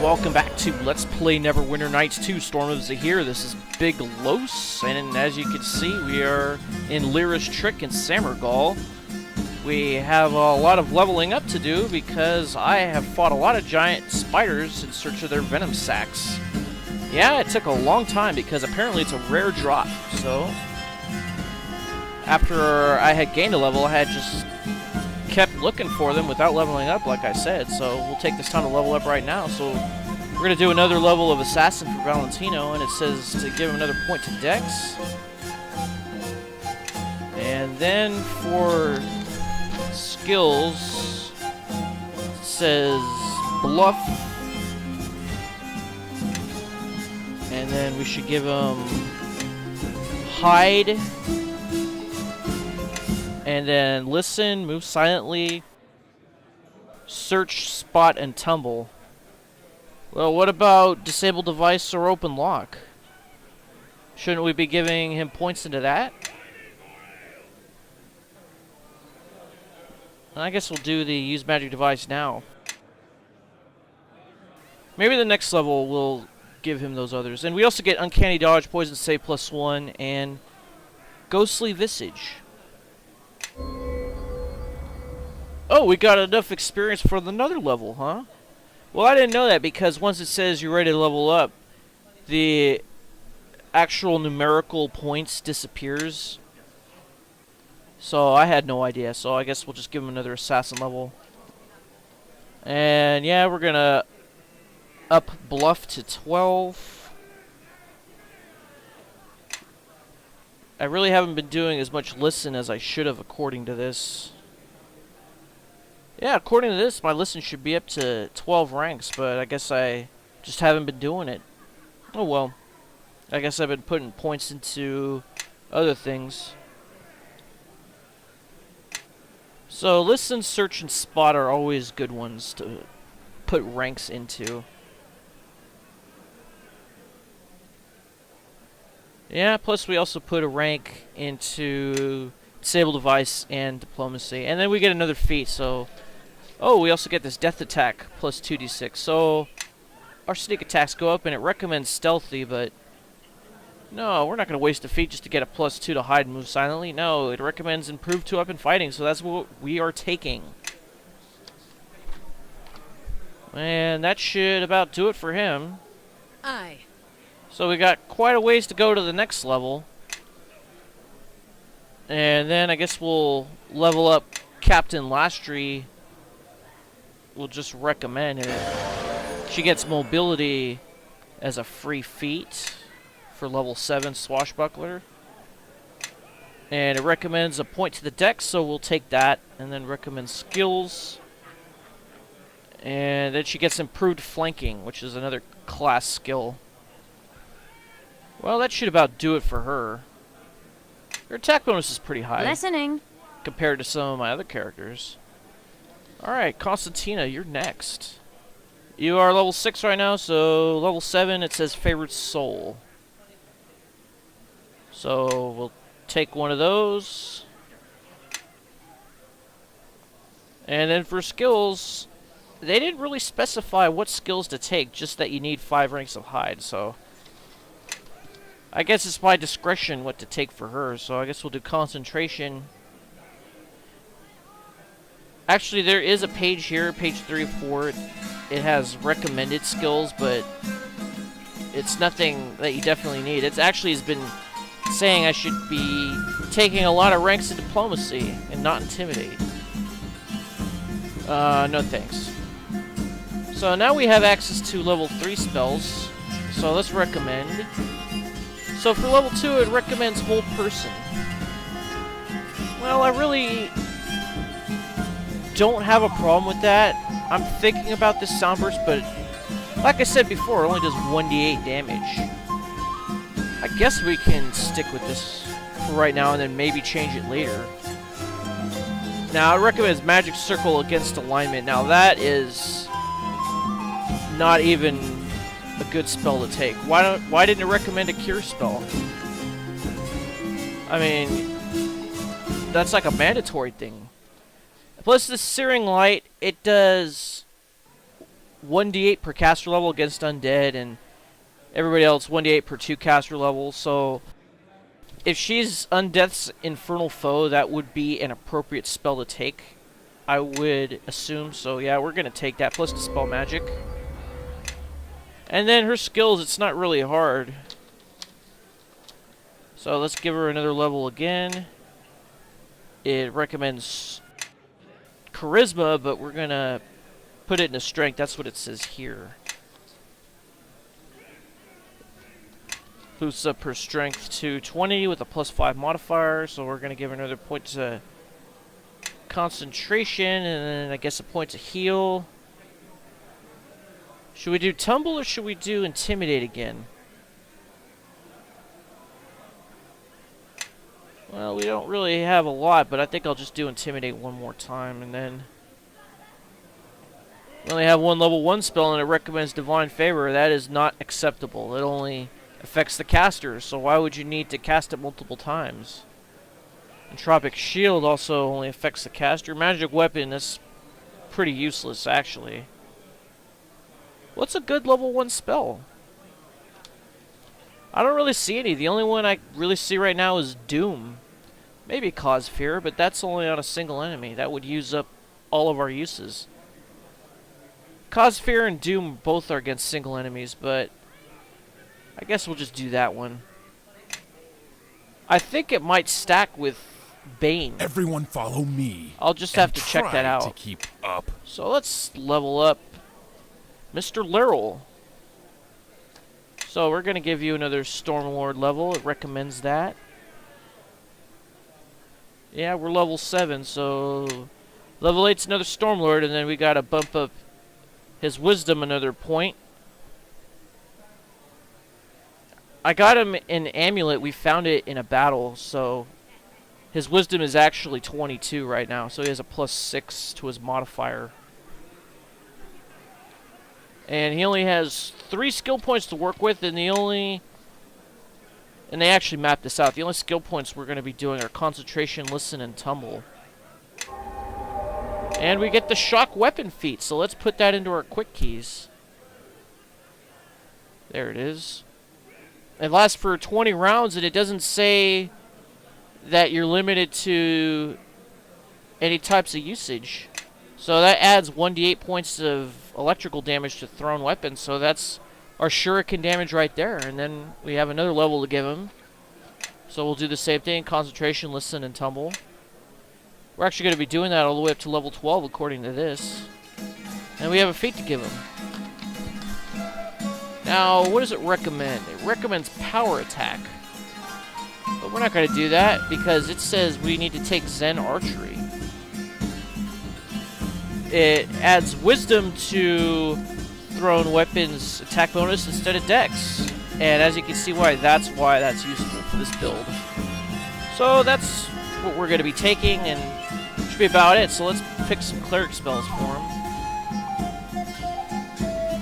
Welcome back to Let's Play Neverwinter Nights 2 Storm of Zehir. This is Big Los, and as you can see, we are in Lyra's Trick in Samargol. We have a lot of leveling up to do because I have fought a lot of giant spiders in search of their venom sacs. Yeah, it took a long time because apparently it's a rare drop, so after I had gained a level, I had just kept looking for them without leveling up, like I said, so we'll take this time to level up right now. So we're going to do another level of Assassin for Valentino, and it says to give him another point to Dex. And then for skills, it says Bluff, and then we should give him Hide. And then listen, move silently, search, spot, and tumble. Well, what about disable device or open lock? Shouldn't we be giving him points into that? I guess we'll do the use magic device now. Maybe the next level we'll give him those others. And we also get Uncanny Dodge, Poison Save +1, and Ghostly Visage. Oh, we got enough experience for another level, huh? Well, I didn't know that because once it says you're ready to level up, the actual numerical points disappears. So I had no idea, so I guess we'll just give him another assassin level. And yeah, we're gonna up Bluff to 12. I really haven't been doing as much listen as I should have according to this. Yeah, according to this, my listen should be up to 12 ranks, but I guess I just haven't been doing it. Oh well. I guess I've been putting points into other things. So listen, search, and spot are always good ones to put ranks into. Yeah, plus we also put a rank into disable device and diplomacy. And then we get another feat, so... Oh, we also get this death attack plus 2d6. So our sneak attacks go up, and it recommends stealthy, but... No, we're not going to waste a feat just to get a +2 to hide and move silently. No, it recommends improved 2-up in fighting, so that's what we are taking. And that should about do it for him. Aye. So we got quite a ways to go to the next level. And then I guess we'll level up Captain Lastry. We'll just recommend it. She gets mobility as a free feat for level 7 Swashbuckler. And it recommends a point to the dex, so we'll take that. And then recommends skills. And then she gets improved flanking, which is another class skill. Well, that should about do it for her. Her attack bonus is pretty high. Listening. Compared to some of my other characters. Alright, Constantina, you're next. You are level 6 right now, so level 7, it says favorite soul. So we'll take one of those. And then for skills, they didn't really specify what skills to take, just that you need 5 ranks of hide, so... I guess it's by discretion what to take for her, so I guess we'll do concentration. Actually, there is a page here, page 3 of 4. It has recommended skills, but it's nothing that you definitely need. It's actually has been saying I should be taking a lot of ranks in diplomacy and not intimidate. No thanks. So now we have access to level 3 spells, so let's recommend. So for level 2, it recommends whole person. Well, I really don't have a problem with that. I'm thinking about this soundburst, but like I said before, it only does 1d8 damage. I guess we can stick with this for right now and then maybe change it later. Now, it recommends Magic Circle against alignment. Now, that is not even a good spell to take. Why didn't it recommend a cure spell? I mean, that's like a mandatory thing. Plus the Searing Light, it does 1d8 per caster level against undead, and everybody else 1d8 per 2 caster levels. So if she's Undeath's Infernal Foe, that would be an appropriate spell to take, I would assume. So yeah, we're going to take that, plus Dispel Magic. And then her skills, it's not really hard. So let's give her another level again. It recommends Charisma, but we're going to put it into Strength. That's what it says here. Boosts up her Strength to 20 with a +5 modifier. So we're going to give her another point to Concentration, and then I guess a point to Heal. Should we do Tumble or should we do Intimidate again? Well, we don't really have a lot, but I think I'll just do Intimidate one more time, and then we only have one level 1 spell, and it recommends Divine Favor. That is not acceptable. It only affects the caster, so why would you need to cast it multiple times? Entropic Shield also only affects the caster. Magic Weapon is pretty useless, actually. What's a good level 1 spell? I don't really see any. The only one I really see right now is Doom. Maybe Cause Fear, but that's only on a single enemy. That would use up all of our uses. Cause Fear and Doom both are against single enemies, but I guess we'll just do that one. I think it might stack with Bane. Everyone follow me. I'll just have to check that out. To keep up. So let's level up Mr. Laurel. So we're going to give you another Stormlord level. It recommends that. Yeah, we're level 7, so level 8's another Stormlord, and then we got to bump up his Wisdom another point. I got him an amulet. We found it in a battle, so his Wisdom is actually 22 right now, so he has a +6 to his modifier. And he only has 3 skill points to work with, and they actually mapped this out. The only skill points we're going to be doing are Concentration, Listen, and Tumble. And we get the Shock Weapon feat, so let's put that into our quick keys. There it is. It lasts for 20 rounds, and it doesn't say that you're limited to any types of usage. So that adds 1d8 points of electrical damage to thrown weapons, so that's our shuriken damage right there. And then we have another level to give him. So we'll do the same thing, Concentration, Listen, and Tumble. We're actually going to be doing that all the way up to level 12 according to this. And we have a feat to give him. Now, what does it recommend? It recommends Power Attack. But we're not going to do that because it says we need to take Zen Archery. It adds Wisdom to thrown weapons attack bonus instead of Dex. And as you can see that's useful for this build. So that's what we're going to be taking, and should be about it. So let's pick some cleric spells for him.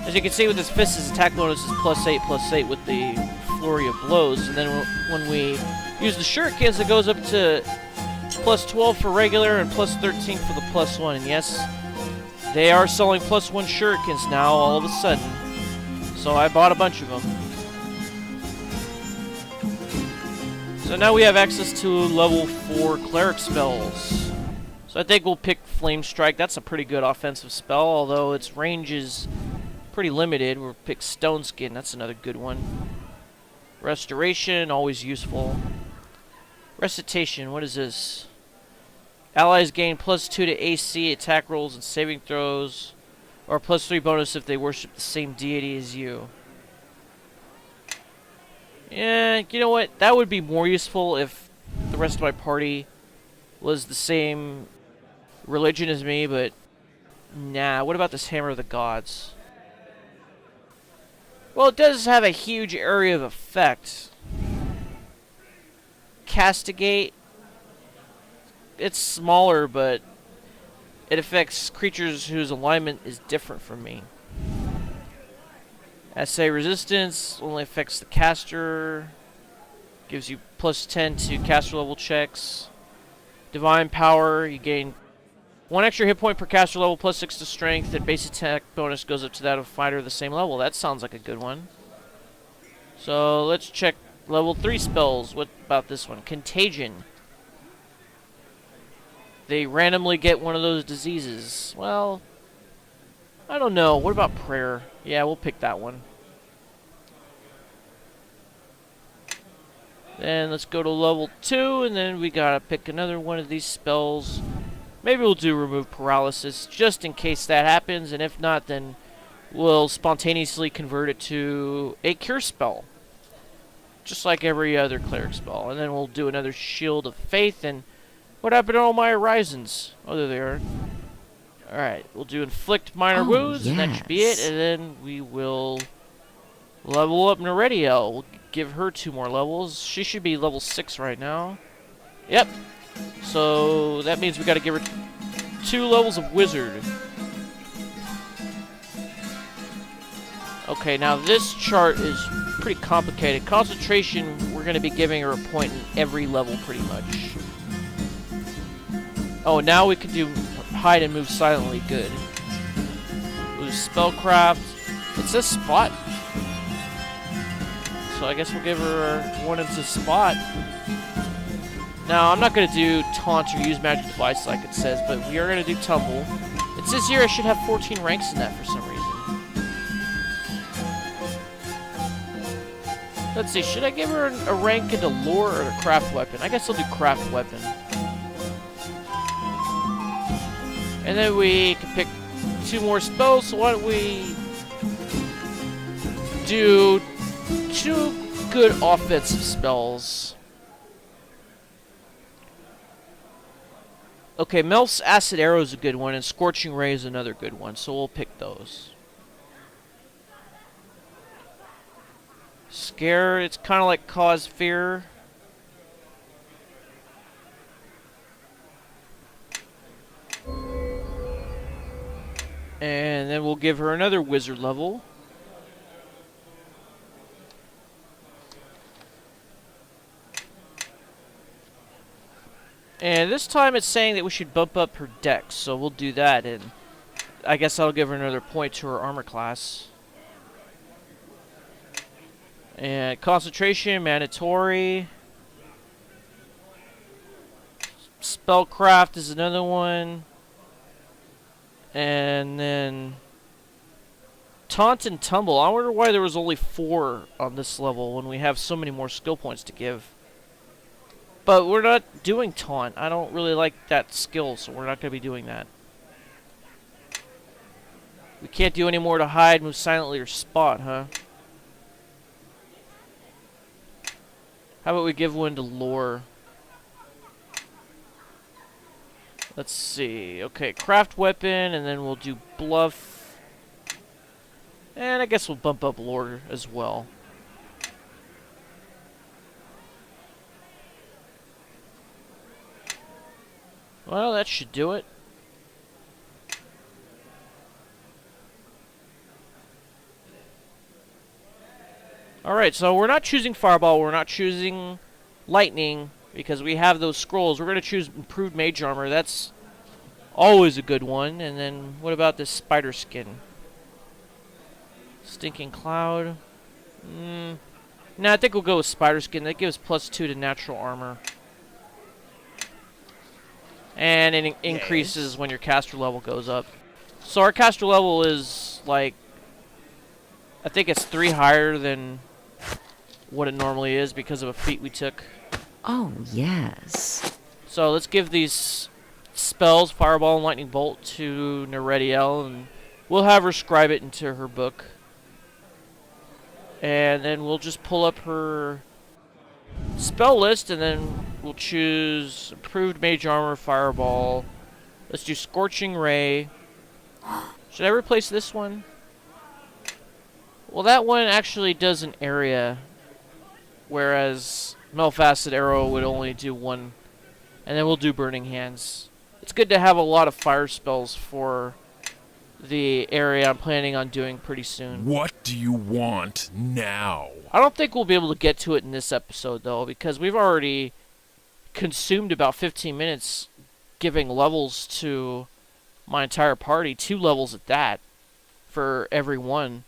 As you can see with his fist, his attack bonus is +8/+8 with the flurry of blows. And then when we use the shurikens, it goes up to +12 for regular and +13 for the +1. And yes, they are selling +1 shurikens now all of a sudden. So I bought a bunch of them. So now we have access to level 4 cleric spells. So I think we'll pick Flame Strike. That's a pretty good offensive spell, although its range is pretty limited. We'll pick Stone Skin. That's another good one. Restoration, always useful. Recitation, what is this? Allies gain +2 to AC, attack rolls, and saving throws, or +3 bonus if they worship the same deity as you. Yeah, you know what? That would be more useful if the rest of my party was the same religion as me, but nah. What about this Hammer of the Gods? Well, it does have a huge area of effect. Castigate. It's smaller, but it affects creatures whose alignment is different from me. Assay Resistance only affects the caster. Gives you +10 to caster level checks. Divine Power, you gain 1 extra hit point per caster level, plus 6 to strength, and base attack bonus goes up to that of a fighter of the same level. That sounds like a good one. So let's check level 3 spells. What about this one? Contagion. They randomly get one of those diseases. Well, I don't know. What about prayer? Yeah, we'll pick that one. Then let's go to level 2, and then we gotta pick another one of these spells. Maybe we'll do remove paralysis, just in case that happens, and if not, then we'll spontaneously convert it to a cure spell. Just like every other cleric spell. And then we'll do another shield of faith, and what happened to all my horizons? Oh, there they are. Alright, we'll do inflict minor wounds, and that should be it, and then we will level up Nerediel. We'll give her 2 more levels. She should be level 6 right now. Yep. So that means we got to give her 2 levels of wizard. Okay, now this chart is pretty complicated. Concentration, we're going to be giving her a point in every level pretty much. Oh, now we can do hide and move silently. Good. We'll do spellcraft. It says spot. So I guess we'll give her 1 into spot. Now, I'm not going to do taunt or use magic device like it says, but we are going to do tumble. It says here I should have 14 ranks in that for some reason. Let's see, should I give her a rank into lore or a craft weapon? I guess I'll do craft weapon. And then we can pick 2 more spells, so why don't we do 2 good offensive spells. Okay, Melf's Acid Arrow is a good one, and Scorching Ray is another good one, so we'll pick those. Scare, it's kind of like Cause Fear. And then we'll give her another wizard level. And this time it's saying that we should bump up her dex, so we'll do that, and I guess that'll give her another point to her armor class. And concentration, mandatory. Spellcraft is another one. And then taunt and tumble. I wonder why there was only 4 on this level when we have so many more skill points to give. But we're not doing taunt. I don't really like that skill, so we're not going to be doing that. We can't do any more to hide, move silently, or spot, huh? How about we give one to lore? Let's see. Okay, craft weapon, and then we'll do bluff. And I guess we'll bump up lore as well. Well, that should do it. Alright, so we're not choosing Fireball, we're not choosing Lightning, because we have those scrolls. We're going to choose Improved Mage Armor. That's always a good one. And then, what about this Spider Skin? Stinking Cloud. Nah, I think we'll go with Spider Skin. That gives +2 to natural armor. And it increases when your caster level goes up. So our caster level is, like, I think it's 3 higher than what it normally is because of a feat we took. Oh, yes. So let's give these spells, Fireball and Lightning Bolt, to Nerediel, and we'll have her scribe it into her book. And then we'll just pull up her spell list, and then we'll choose Improved Mage Armor, Fireball. Let's do Scorching Ray. Should I replace this one? Well, that one actually does an area, whereas Melf Acid Arrow would only do 1. And then we'll do Burning Hands. It's good to have a lot of fire spells for the area I'm planning on doing pretty soon. What do you want now? I don't think we'll be able to get to it in this episode, though, because we've already consumed about 15 minutes giving levels to my entire party. 2 levels at that for every one.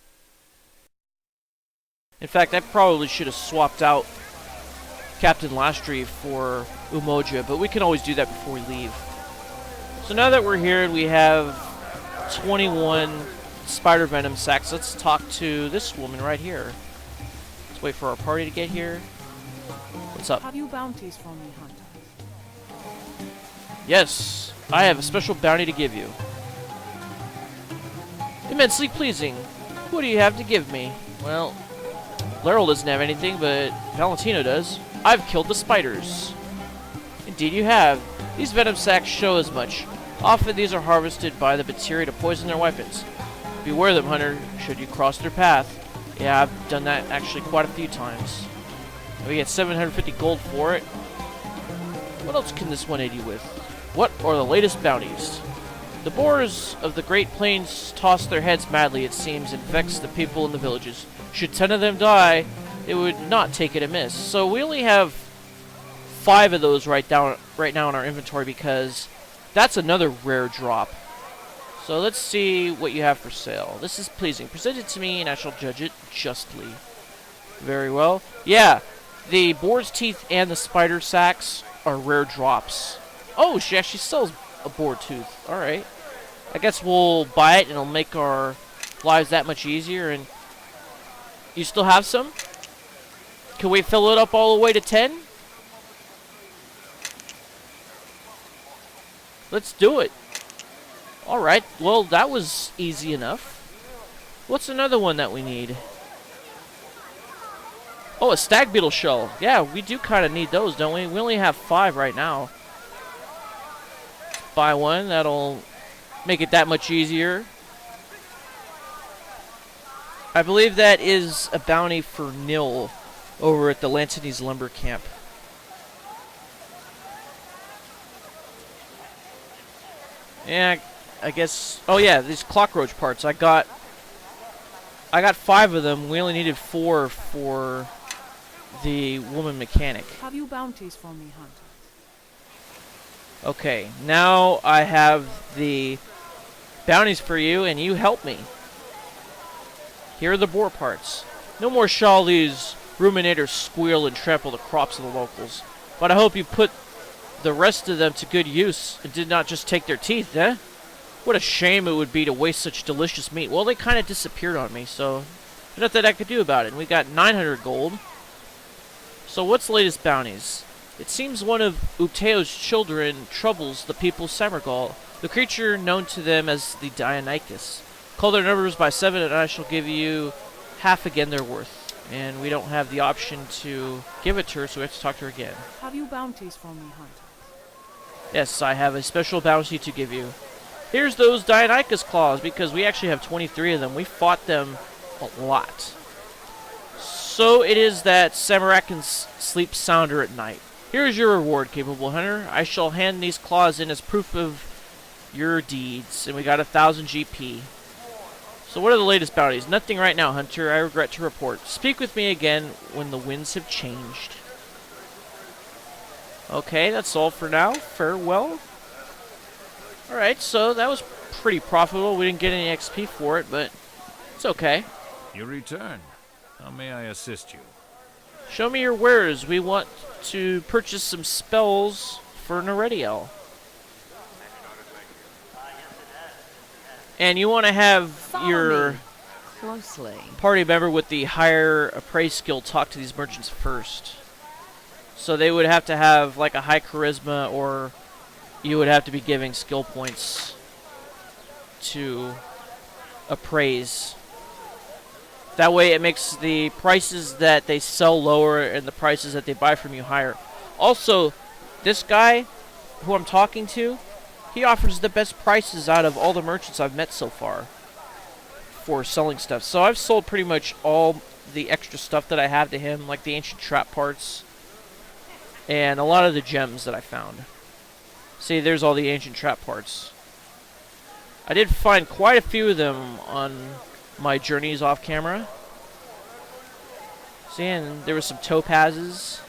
In fact, I probably should have swapped out Captain Lastry for Umoja, but we can always do that before we leave. So now that we're here and we have 21 spider venom sacks, let's talk to this woman right here. Let's wait for our party to get here. What's up? Have you bounties for me, hunter? Yes, I have a special bounty to give you. Immensely pleasing. What do you have to give me? Well, Laryl doesn't have anything, but Valentino does. I've killed the spiders. Indeed you have. These venom sacs show as much. Often these are harvested by the bacteria to poison their weapons. Beware them, hunter, should you cross their path. Yeah, I've done that actually quite a few times. We get 750 gold for it. What else can this 180 with? What are the latest bounties? The boars of the Great Plains toss their heads madly, it seems, and vex the people in the villages. Should 10 of them die, it would not take it amiss. So we only have 5 of those right now in our inventory because that's another rare drop. So let's see what you have for sale. This is pleasing. Present it to me and I shall judge it justly. Very well. Yeah, the boar's teeth and the spider sacks are rare drops. Oh, she actually sells a boar tooth. Alright. I guess we'll buy it and it'll make our lives that much easier. And you still have some? Can we fill it up all the way to 10? Let's do it. Alright, well that was easy enough. What's another one that we need? Oh, a stag beetle shell. Yeah, we do kind of need those, don't we? We only have 5 right now. Buy one, that'll make it that much easier. I believe that is a bounty for Nil over at the Lantanese Lumber Camp. Yeah, I guess. Oh yeah, these cockroach parts. I got 5 of them. We only needed 4 for the woman mechanic. Have you bounties for me, hunter? Okay, now I have the bounties for you, and you help me. Here are the boar parts. No more shall these ruminators squeal and trample the crops of the locals. But I hope you put the rest of them to good use and did not just take their teeth, eh? What a shame it would be to waste such delicious meat. Well, they kind of disappeared on me, so there's nothing I could do about it. And we got 900 gold. So what's the latest bounties? It seems one of Uteo's children troubles the people of Samargol, the creature known to them as the Dionychus. Call their numbers by 7 and I shall give you half again their worth. And we don't have the option to give it to her, so we have to talk to her again. Have you bounties for me, hunter? Yes, I have a special bounty to give you. Here's those Dionychus claws, because we actually have 23 of them. We fought them a lot. So it is that Samarakans sleep sounder at night. Here is your reward, capable hunter. I shall hand these claws in as proof of your deeds. And we got 1,000 GP. So what are the latest bounties? Nothing right now, hunter. I regret to report. Speak with me again when the winds have changed. Okay, that's all for now. Farewell. Alright, so that was pretty profitable. We didn't get any XP for it, but it's okay. You return. How may I assist you? Show me your wares. We want to purchase some spells for Nerediel. And you want to have Follow your me closely. party member with the higher appraise skill talk to these merchants first. So they would have to have like a high charisma, or you would have to be giving skill points to appraise. That way it makes the prices that they sell lower and the prices that they buy from you higher. Also, this guy who I'm talking to, he offers the best prices out of all the merchants I've met so far for selling stuff. So I've sold pretty much all the extra stuff that I have to him, like the ancient trap parts and a lot of the gems that I found. See, there's all the ancient trap parts. I did find quite a few of them on my journeys off camera. See, and there was some topazes.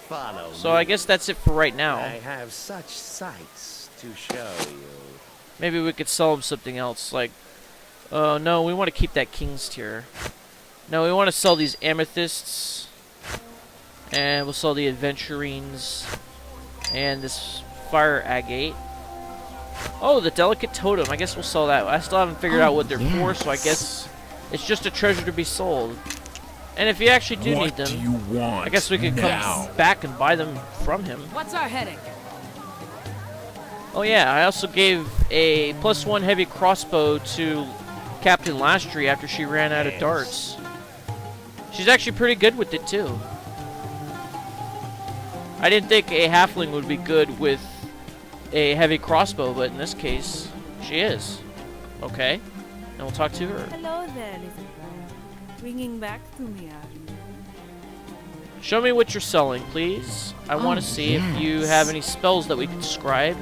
Follow So me. I guess that's it for right now. I have such sights to show you. Maybe we could sell him something else, like... Oh, no, we want to keep that King's Tier. No, we want to sell these amethysts. And we'll sell the aventurines. And this fire agate. Oh, the delicate totem. I guess we'll sell that. I still haven't figured out what they're for, so I guess it's just a treasure to be sold. And if you actually do need them, What do you want I guess we could now? come back and buy them from him. What's our headache? Oh yeah, I also gave a +1 heavy crossbow to Captain Lastry after she ran out of darts. She's actually pretty good with it too. I didn't think a halfling would be good with a heavy crossbow, but in this case, she is. Okay, and we'll talk to her. Hello there, little girl. Bringing back to me, are you? Show me what you're selling, please. I want to see if you have any spells that we can describe.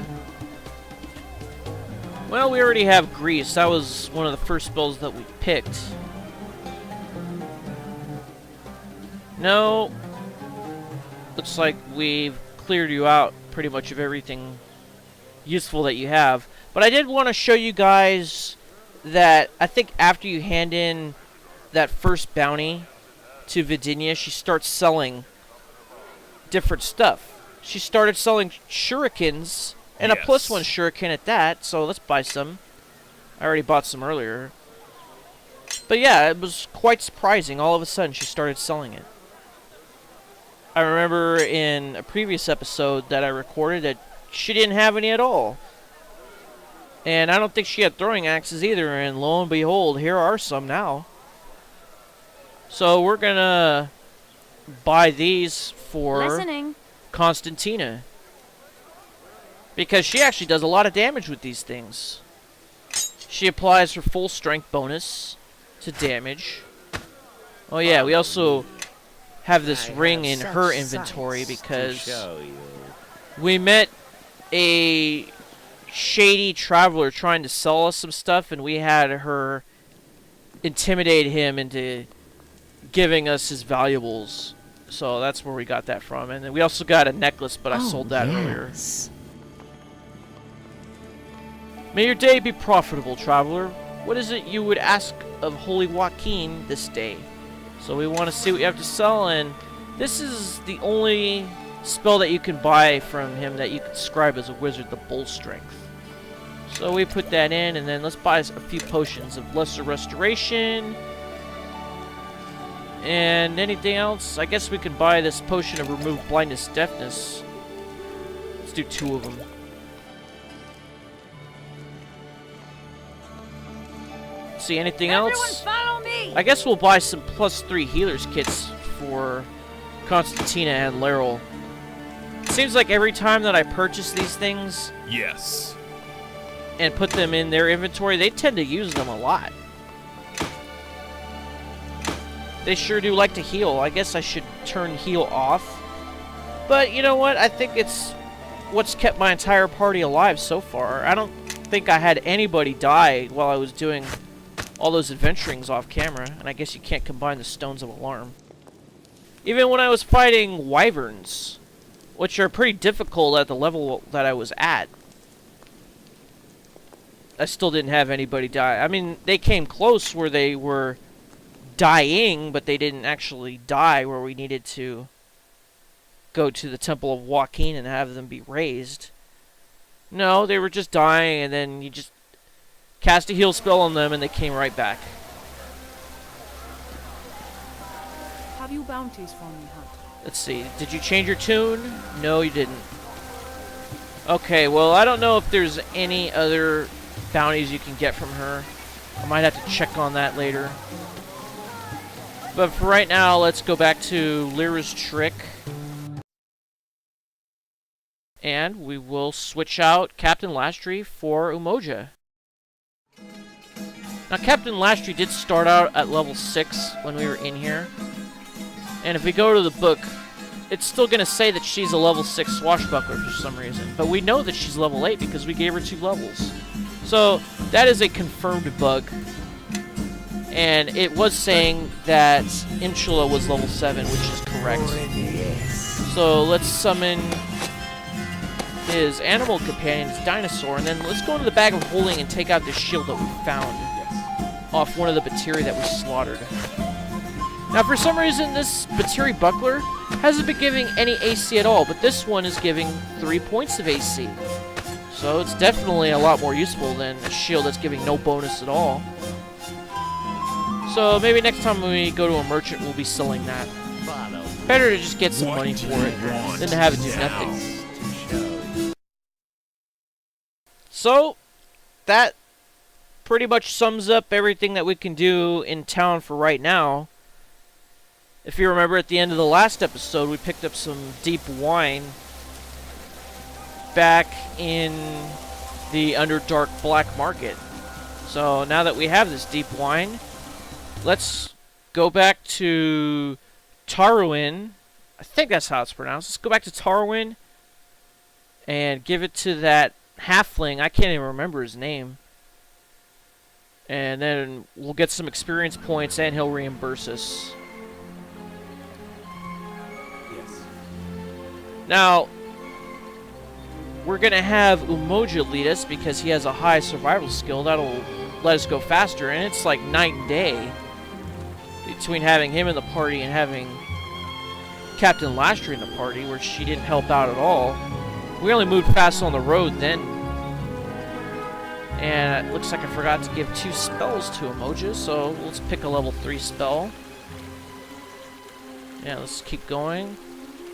Well, we already have Grease. That was one of the first spells that we picked. No. Looks like we've cleared you out pretty much of everything useful that you have. But I did want to show you guys that I think after you hand in that first bounty to Vadin'ya, she starts selling different stuff. She started selling shurikens, and a Yes. +1 shuriken at that, so let's buy some. I already bought some earlier. But yeah, it was quite surprising. All of a sudden, she started selling it. I remember in a previous episode that I recorded that she didn't have any at all. And I don't think she had throwing axes either, and lo and behold, here are some now. So we're gonna buy these for Listening. Constantina. Because she actually does a lot of damage with these things. She applies her full strength bonus to damage. Oh yeah, we also have this I ring have in such her inventory sights to because show you. we met a shady traveler trying to sell us some stuff, and we had her intimidate him into giving us his valuables. So that's where we got that from. And then we also got a necklace, but I sold that earlier. May your day be profitable, traveler. What is it you would ask of Holy Joaquin this day? So we want to see what you have to sell, and this is the only spell that you can buy from him that you can describe as a wizard, the Bull Strength. So we put that in, and then let's buy a few potions of Lesser Restoration. And anything else? I guess we could buy this potion of Remove Blindness, Deafness. Let's do 2 of them. See anything else? Follow me! I guess we'll buy some +3 healers kits for Constantina and Laryl. It seems like every time that I purchase these things Yes. and put them in their inventory, they tend to use them a lot. They sure do like to heal. I guess I should turn heal off. But you know what? I think it's what's kept my entire party alive so far. I don't think I had anybody die while I was doing all those adventurings off camera, and I guess you can't combine the Stones of Alarm. Even when I was fighting wyverns, which are pretty difficult at the level that I was at, I still didn't have anybody die. I mean, they came close where they were dying, but they didn't actually die where we needed to go to the Temple of Joaquin and have them be raised. No, they were just dying, and then you just cast a heal spell on them, and they came right back. Have you bounties for me, Hunt? Let's see. Did you change your tune? No, you didn't. Okay, well, I don't know if there's any other bounties you can get from her. I might have to check on that later. But for right now, let's go back to Lyra's trick. And we will switch out Captain Lastry for Umoja. Now, Captain Lastry did start out at level 6 when we were in here. And if we go to the book, it's still going to say that she's a level 6 swashbuckler for some reason. But we know that she's level 8 because we gave her 2 levels. So, that is a confirmed bug. And it was saying that Insula was level 7, which is correct. So let's summon his animal companion, his dinosaur, and then let's go into the bag of holding and take out the shield that we found off one of the Batiri that we slaughtered. Now, for some reason, this Batiri buckler hasn't been giving any AC at all, but this one is giving 3 points of AC. So it's definitely a lot more useful than a shield that's giving no bonus at all. So maybe next time we go to a merchant, we'll be selling that. Better to just get some money for it than to have it do nothing. So, that pretty much sums up everything that we can do in town for right now. If you remember, at the end of the last episode, we picked up some Deepwine back in the Underdark Black Market. So now that we have this Deepwine, let's go back to Taruin. I think that's how it's pronounced. Let's go back to Taruin and give it to that halfling. I can't even remember his name. And then we'll get some experience points and he'll reimburse us. Yes. Now, we're going to have Umoja lead us because he has a high survival skill. That'll let us go faster. And it's like night and day between having him in the party and having Captain Lastry in the party, where she didn't help out at all. We only moved fast on the road then. And it looks like I forgot to give 2 spells to Umoja, so let's pick a level 3 spell. Yeah, let's keep going.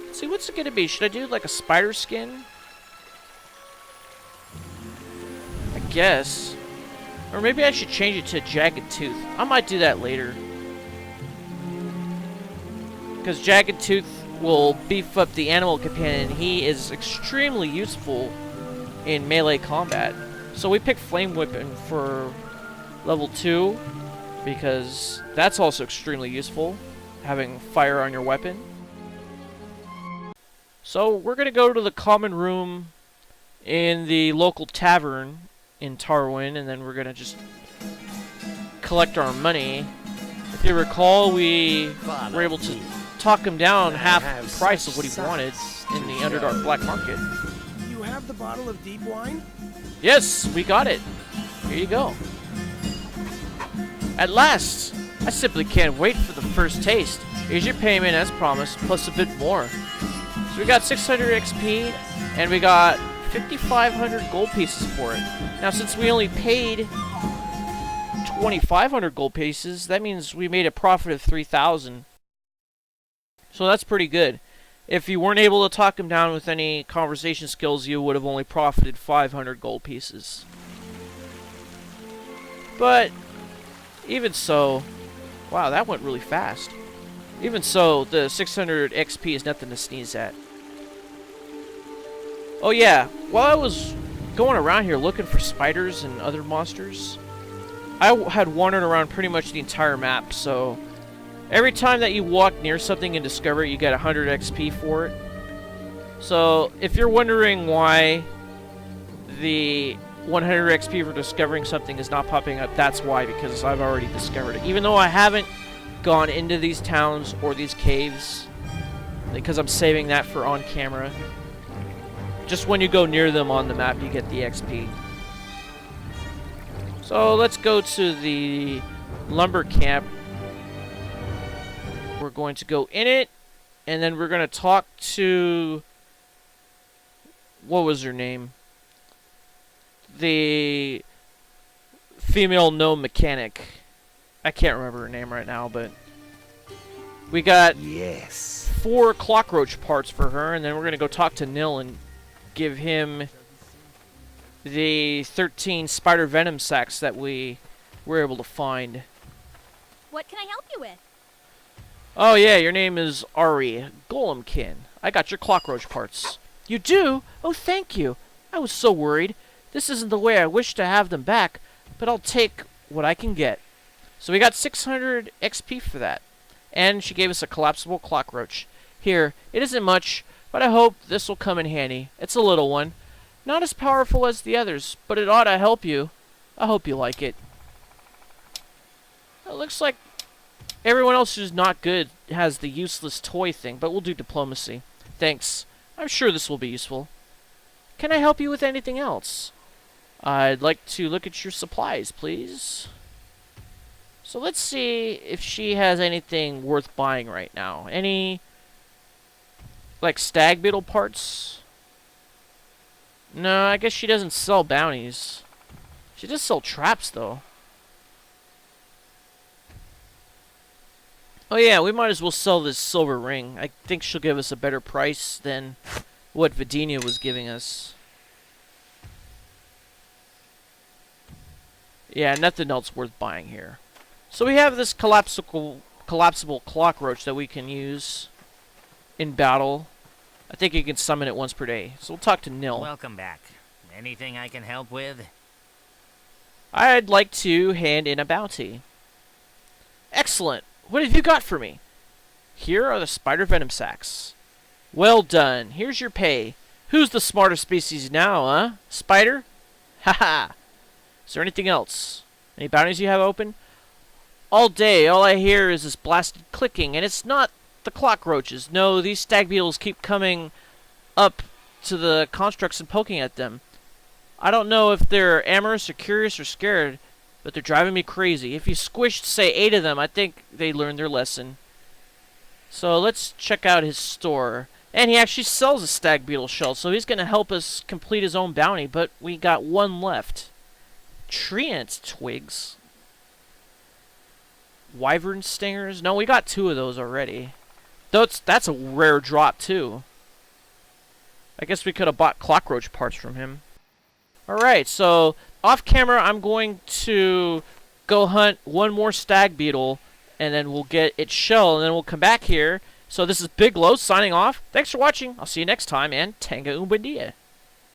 Let's see, what's it going to be? Should I do like a spider skin? I guess. Or maybe I should change it to a jagged tooth. I might do that later. Because jagged tooth will beef up the animal companion. He is extremely useful in melee combat. So we picked Flame Weapon for level 2 because that's also extremely useful, having fire on your weapon. So we're going to go to the common room in the local tavern in Taruin, and then we're going to just collect our money. If you recall, we were able to talk him down half the price of what he wanted in the Underdark Black Market. You have the bottle of deep wine? Yes, we got it. Here you go. At last! I simply can't wait for the first taste. Here's your payment as promised, plus a bit more. So we got 600 XP, and we got 5,500 gold pieces for it. Now, since we only paid 2,500 gold pieces, that means we made a profit of 3,000. So that's pretty good. If you weren't able to talk him down with any conversation skills, you would have only profited 500 gold pieces. But, even so... Wow, that went really fast. Even so, the 600 XP is nothing to sneeze at. Oh yeah, while I was going around here looking for spiders and other monsters, I had wandered around pretty much the entire map, so... Every time that you walk near something and discover it, you get 100 XP for it. So, if you're wondering why the 100 XP for discovering something is not popping up, that's why, because I've already discovered it. Even though I haven't gone into these towns or these caves, because I'm saving that for on camera. Just when you go near them on the map, you get the XP. So, let's go to the lumber camp. We're going to go in it, and then we're going to talk to... What was her name? The female gnome mechanic. I can't remember her name right now, but... We got 4 clockroach parts for her, and then we're going to go talk to Nil and give him the 13 spider venom sacs that we were able to find. What can I help you with? Oh yeah, your name is Ari Golemkin. I got your clockroach parts. You do? Oh, thank you. I was so worried. This isn't the way I wish to have them back, but I'll take what I can get. So we got 600 XP for that. And she gave us a collapsible clockroach. Here, it isn't much, but I hope this will come in handy. It's a little one. Not as powerful as the others, but it ought to help you. I hope you like it. It looks like everyone else who's not good has the useless toy thing, but we'll do diplomacy. Thanks. I'm sure this will be useful. Can I help you with anything else? I'd like to look at your supplies, please. So let's see if she has anything worth buying right now. Any, like, stag beetle parts? No, I guess she doesn't sell bounties. She does sell traps, though. Oh yeah, we might as well sell this silver ring. I think she'll give us a better price than what Vadin'ya was giving us. Yeah, nothing else worth buying here. So we have this collapsible clock roach that we can use in battle. I think you can summon it once per day. So we'll talk to Nil. Welcome back. Anything I can help with? I'd like to hand in a bounty. Excellent. What have you got for me? Here are the spider venom sacks. Well done. Here's your pay. Who's the smarter species now, huh? Spider? Haha. Is there anything else? Any bounties you have open? All day, all I hear is this blasted clicking, and it's not the clock roaches. No, these stag beetles keep coming up to the constructs and poking at them. I don't know if they're amorous or curious or scared, but they're driving me crazy. If you squished, say, 8 of them, I think they learned their lesson. So let's check out his store. And he actually sells a stag beetle shell, so he's going to help us complete his own bounty, but we got 1 left. Treant twigs. Wyvern stingers? No, we got 2 of those already. That's a rare drop, too. I guess we could have bought clockroach parts from him. Alright, so off camera, I'm going to go hunt 1 more stag beetle, and then we'll get its shell, and then we'll come back here. So this is Big Low signing off. Thanks for watching. I'll see you next time, and Tanga Umbandia.